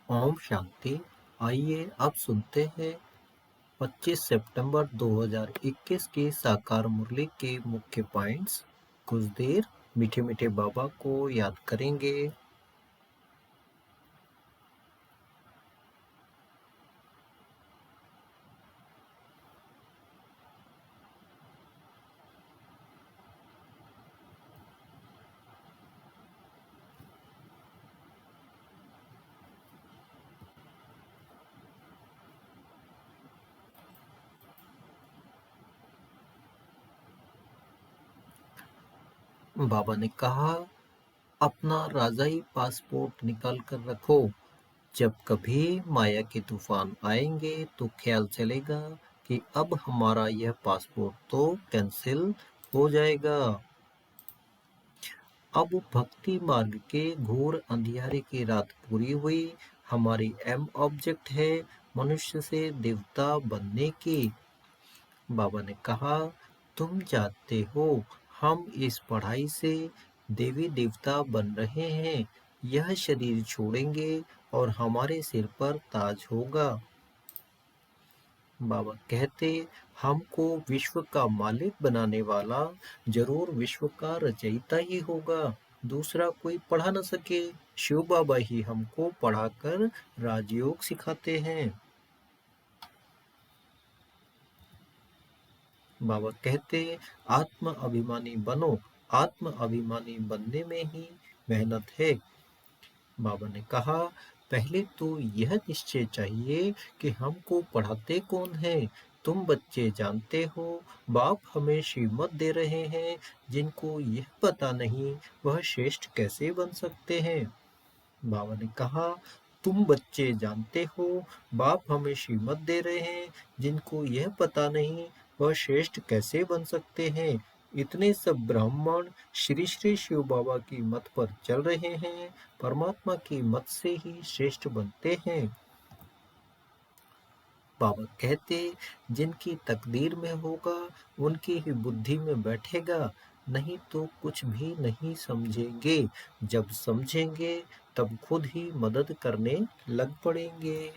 ओम शांति। आइए अब सुनते हैं 25 सितंबर 2021 की साकार मुरली के मुख्य पॉइंट्स। कुछ देर मीठे मीठे बाबा को याद करेंगे। बाबा ने कहा, अपना राजाई पासपोर्ट निकाल कर रखो। जब कभी माया के तूफान आएंगे तो ख्याल चलेगा कि अब हमारा यह पासपोर्ट तो कैंसिल हो जाएगा। अब भक्ति मार्ग के घोर अंधियारे की रात पूरी हुई। हमारी एम ऑब्जेक्ट है मनुष्य से देवता बनने की। बाबा ने कहा, तुम जानते हो हम इस पढ़ाई से देवी देवता बन रहे हैं। यह शरीर छोड़ेंगे और हमारे सिर पर ताज होगा। बाबा कहते, हमको विश्व का मालिक बनाने वाला जरूर विश्व का रचयिता ही होगा। दूसरा कोई पढ़ा न सके। शिव बाबा ही हमको पढ़ाकर राजयोग सिखाते हैं। बाबा कहते, आत्म अभिमानी बनो। आत्म अभिमानी बनने में ही मेहनत है। बाबा ने कहा, पहले तो यह निश्चय चाहिए कि हमको पढ़ाते कौन है। तुम बच्चे जानते हो बाप हमें श्रीमत दे रहे हैं। जिनको यह पता नहीं वह श्रेष्ठ कैसे बन सकते हैं। बाबा ने कहा, तुम बच्चे जानते हो बाप हमें श्रीमत दे रहे हैं। जिनको यह पता नहीं वह श्रेष्ठ कैसे बन सकते हैं। इतने सब ब्राह्मण श्री श्री शिव बाबा की मत पर चल रहे हैं। परमात्मा की मत से ही श्रेष्ठ बनते हैं। बाबा कहते, जिनकी तकदीर में होगा उनकी ही बुद्धि में बैठेगा। नहीं तो कुछ भी नहीं समझेंगे। जब समझेंगे तब खुद ही मदद करने लग पड़ेंगे।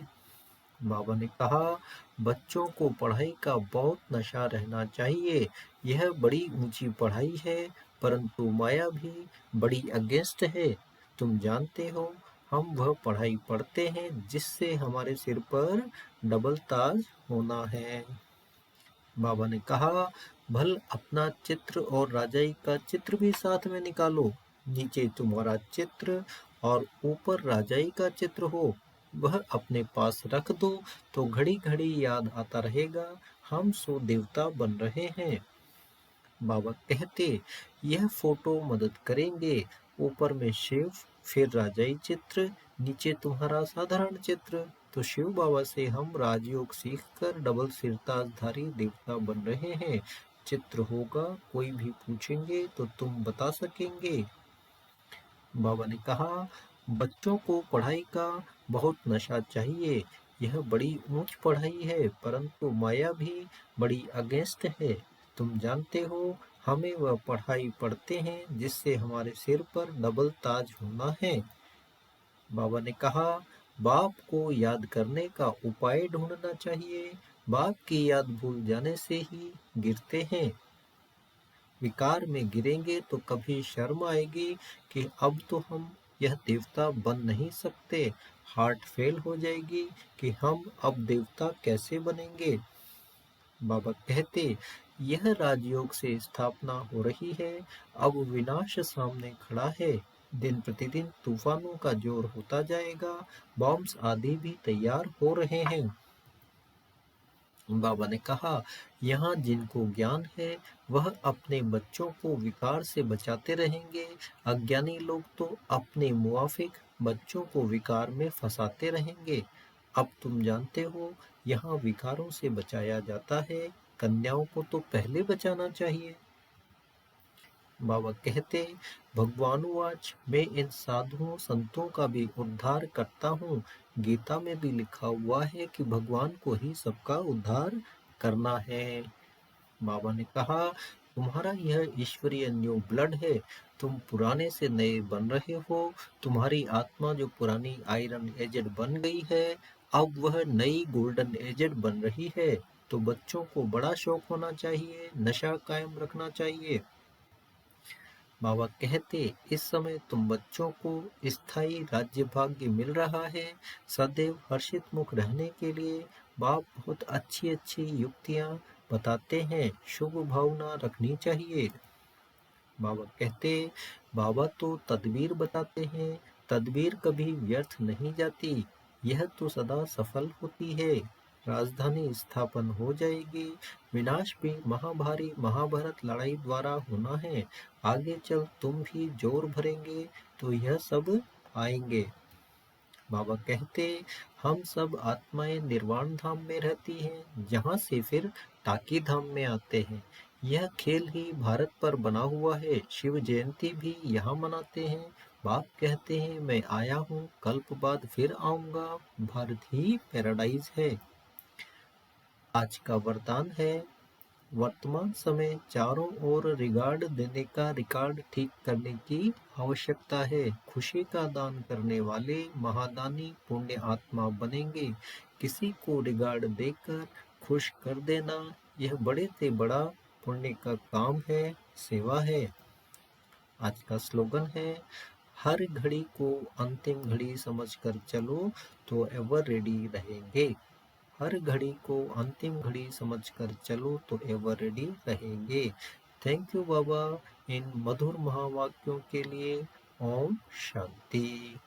बाबा ने कहा, बच्चों को पढ़ाई का बहुत नशा रहना चाहिए। यह बड़ी ऊंची पढ़ाई है, परंतु माया भी बड़ी अगेंस्ट है। तुम जानते हो हम वह पढ़ाई पढ़ते हैं जिससे हमारे सिर पर डबल ताज होना है। बाबा ने कहा, भल अपना चित्र और राजाई का चित्र भी साथ में निकालो। नीचे तुम्हारा चित्र और ऊपर राजाई का चित्र हो। वह अपने पास रख दो तो घड़ी घड़ी याद आता रहेगा हम सो देवता बन रहे हैं। बाबा कहते, यह फोटो मदद करेंगे। ऊपर में शिव, फिर राजाई चित्र, नीचे तुम्हारा साधारण चित्र। तो शिव बाबा से हम राजयोग सीखकर डबल सिरताजधारी देवता बन रहे हैं। चित्र होगा, कोई भी पूछेंगे तो तुम बता सकेंगे। बाबा ने कहा, बच्चों को पढ़ाई का बहुत नशा चाहिए। यह बड़ी ऊंच पढ़ाई है, परंतु माया भी बड़ी अगेंस्ट है। तुम जानते हो हमें वह पढ़ाई पढ़ते हैं जिससे हमारे सिर पर डबल ताज होना है। बाबा ने कहा, बाप को याद करने का उपाय ढूंढना चाहिए। बाप की याद भूल जाने से ही गिरते हैं। विकार में गिरेंगे तो कभी शर्म आएगी कि अब तो हम यह देवता बन नहीं सकते। हार्ट फेल हो जाएगी कि हम अब देवता कैसे बनेंगे। बाबा कहते, यह राजयोग से स्थापना हो रही है। अब विनाश सामने खड़ा है। दिन प्रतिदिन तूफानों का जोर होता जाएगा। बॉम्ब्स आदि भी तैयार हो रहे हैं। बाबा ने कहा, यहाँ जिनको ज्ञान है वह अपने बच्चों को विकार से बचाते रहेंगे। अज्ञानी लोग तो अपने मुआफिक बच्चों को विकार में फंसाते रहेंगे। अब तुम जानते हो यहाँ विकारों से बचाया जाता है। कन्याओं को तो पहले बचाना चाहिए। बाबा कहते, भगवानुवाच, मैं इन साधुओं संतों का भी उद्धार करता हूँ। गीता में भी लिखा हुआ है कि भगवान को ही सबका उद्धार करना है। बाबा ने कहा, तुम्हारा यह ईश्वरीय न्यू ब्लड है। तुम पुराने से नए बन रहे हो। तुम्हारी आत्मा जो पुरानी आयरन एजेड बन गई है, अब वह नई गोल्डन एजेड बन रही है। तो बच्चों को बड़ा शौक होना चाहिए, नशा कायम रखना चाहिए। बाबा कहते, इस समय तुम बच्चों को स्थायी राज्य भाग्य मिल रहा है। सदैव हर्षित मुख रहने के लिए बाप बहुत अच्छी अच्छी युक्तियां बताते हैं। शुभ भावना रखनी चाहिए। बाबा कहते, बाबा तो तदबीर बताते हैं। तदबीर कभी व्यर्थ नहीं जाती, यह तो सदा सफल होती है। राजधानी स्थापन हो जाएगी। विनाश भी महाभारी महाभारत लड़ाई द्वारा होना है। आगे चल तुम भी जोर भरेंगे तो यह सब आएंगे। बाबा कहते, हम सब आत्माएं निर्वाण धाम में रहती हैं, जहाँ से फिर टाकी धाम में आते हैं। यह खेल ही भारत पर बना हुआ है। शिव जयंती भी यहाँ मनाते हैं। बाप कहते हैं, मैं आया हूँ, कल्प बाद फिर आऊंगा। भारत ही पैराडाइज है। आज का वरदान है, वर्तमान समय चारों ओर रिगार्ड देने का रिकॉर्ड ठीक करने की आवश्यकता है। खुशी का दान करने वाले महादानी पुण्य आत्मा बनेंगे। किसी को रिगार्ड देकर खुश कर देना, यह बड़े से बड़ा पुण्य का काम है, सेवा है। आज का स्लोगन है, हर घड़ी को अंतिम घड़ी समझकर चलो तो एवर रेडी रहेंगे। हर घड़ी को अंतिम घड़ी समझकर चलो तो एवर रेडी रहेंगे। थैंक यू बाबा इन मधुर महावाक्यों के लिए। ओम शांति।